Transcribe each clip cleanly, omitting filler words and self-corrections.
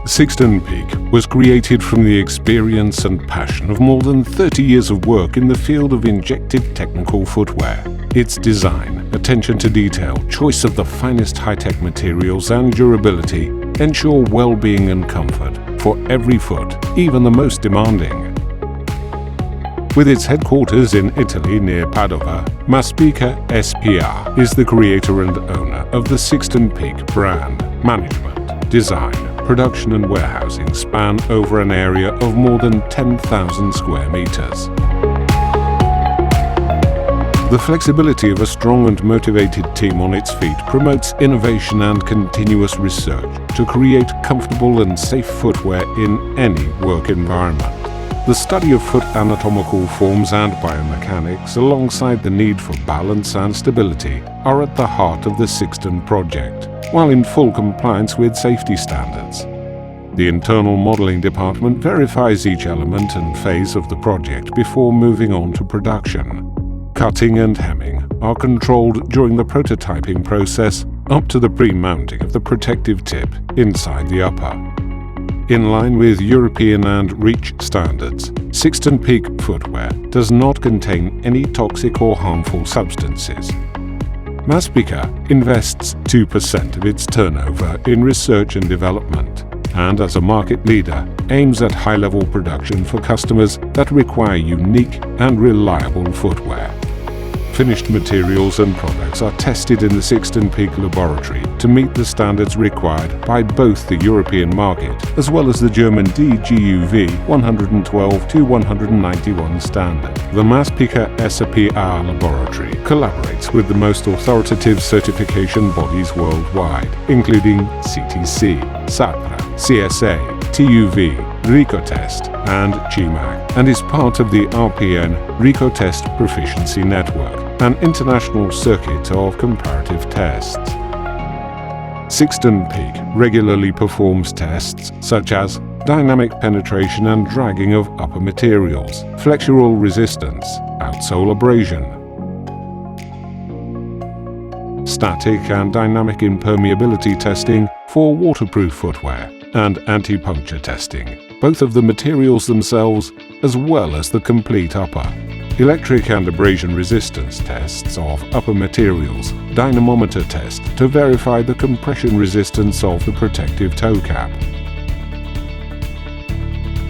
Sixton Peak was created from the experience and passion of more than 30 years of work in the field of injected technical footwear. Its design, attention to detail, choice of the finest high-tech materials and durability ensure well-being and comfort for every foot, even the most demanding. With its headquarters in Italy near Padova, Maspica SPR is the creator and owner of the Sixton Peak brand. Management, design, production and warehousing span over an area of more than 10,000 square meters. The flexibility of a strong and motivated team on its feet promotes innovation and continuous research to create comfortable and safe footwear in any work environment. The study of foot anatomical forms and biomechanics, alongside the need for balance and stability, are at the heart of the Sixton project, while in full compliance with safety standards. The internal modeling department verifies each element and phase of the project before moving on to production. Cutting and hemming are controlled during the prototyping process up to the pre-mounting of the protective tip inside the upper. In line with European and REACH standards, Sixton Peak footwear does not contain any toxic or harmful substances. Maspica invests 2% of its turnover in research and development, and as a market leader, aims at high-level production for customers that require unique and reliable footwear. Finished materials and products are tested in the Sixton Peak laboratory to meet the standards required by both the European market as well as the German DGUV 112-191 standard. The Maspica SPR laboratory collaborates with the most authoritative certification bodies worldwide, including CTC, SAPRA, CSA, TUV, RICOTEST and GMAC, and is part of the RPN RICOTEST Proficiency Network, an international circuit of comparative tests. Sixton Peak regularly performs tests such as dynamic penetration and dragging of upper materials, flexural resistance, outsole abrasion, static and dynamic impermeability testing for waterproof footwear, and anti-puncture testing, both of the materials themselves as well as the complete upper. Electric and abrasion resistance tests of upper materials, dynamometer test to verify the compression resistance of the protective toe cap.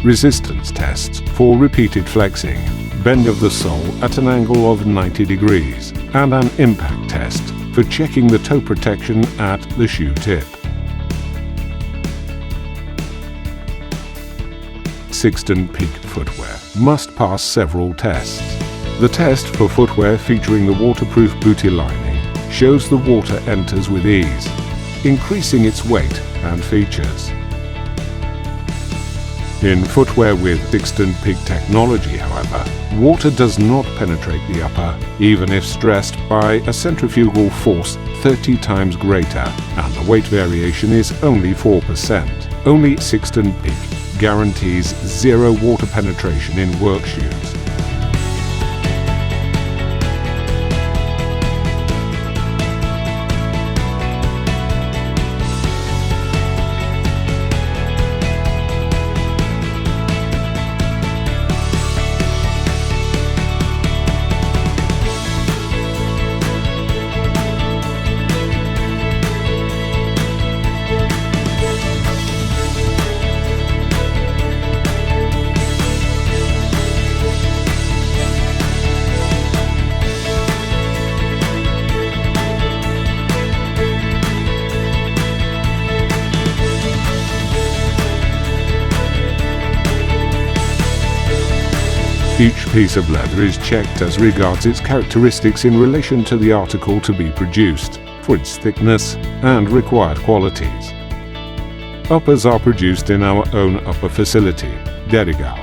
Resistance tests for repeated flexing, bend of the sole at an angle of 90 degrees, and an impact test for checking the toe protection at the shoe tip. Sixton Peak footwear must pass several tests. The test for footwear featuring the waterproof bootie lining shows the water enters with ease, increasing its weight and features. In footwear with Sixton Peak technology, however, water does not penetrate the upper, even if stressed by a centrifugal force 30 times greater, and the weight variation is only 4%. Only Sixton Peak guarantees zero water penetration in work shoes. Each piece of leather is checked as regards its characteristics in relation to the article to be produced, for its thickness and required qualities. Uppers are produced in our own upper facility, Derigal,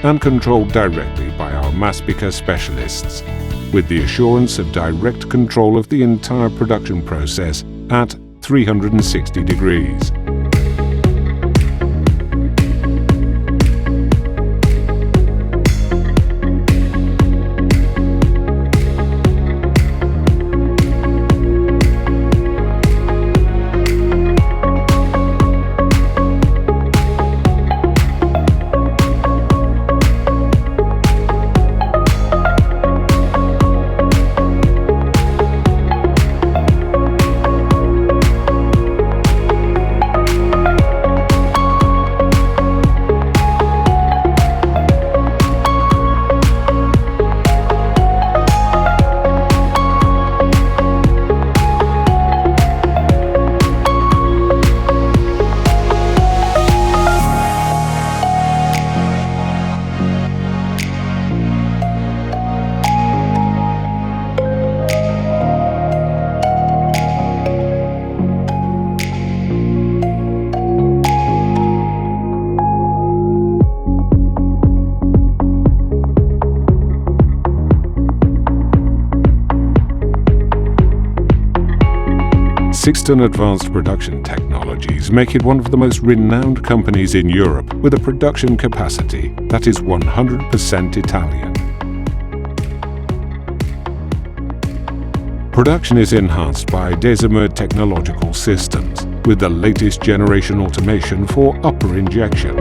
and controlled directly by our Maspica specialists, with the assurance of direct control of the entire production process at 360 degrees. Sixton Advanced Production Technologies make it one of the most renowned companies in Europe with a production capacity that is 100% Italian. Production is enhanced by Desimer technological systems with the latest generation automation for upper injection.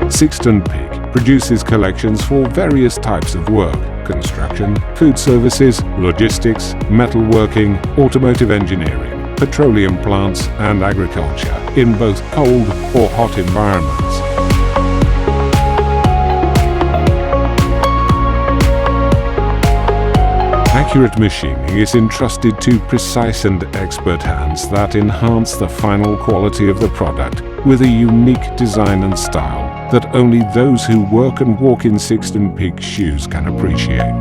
Sixton Peak produces collections for various types of work: construction, food services, logistics, metalworking, automotive engineering, petroleum plants and agriculture in both cold or hot environments. Accurate machining is entrusted to precise and expert hands that enhance the final quality of the product with a unique design and style that only those who work and walk in Sixton Peak shoes can appreciate.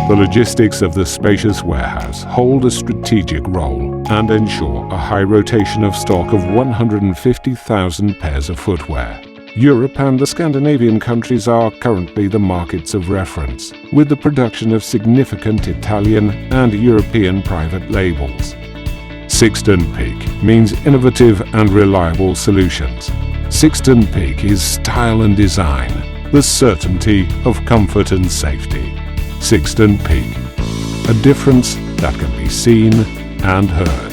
The logistics of the spacious warehouse hold a strategic role and ensure a high rotation of stock of 150,000 pairs of footwear. Europe and the Scandinavian countries are currently the markets of reference, with the production of significant Italian and European private labels. Sixton Peak means innovative and reliable solutions. Sixton Peak is style and design, the certainty of comfort and safety. Sixton Peak, a difference that can be seen and heard.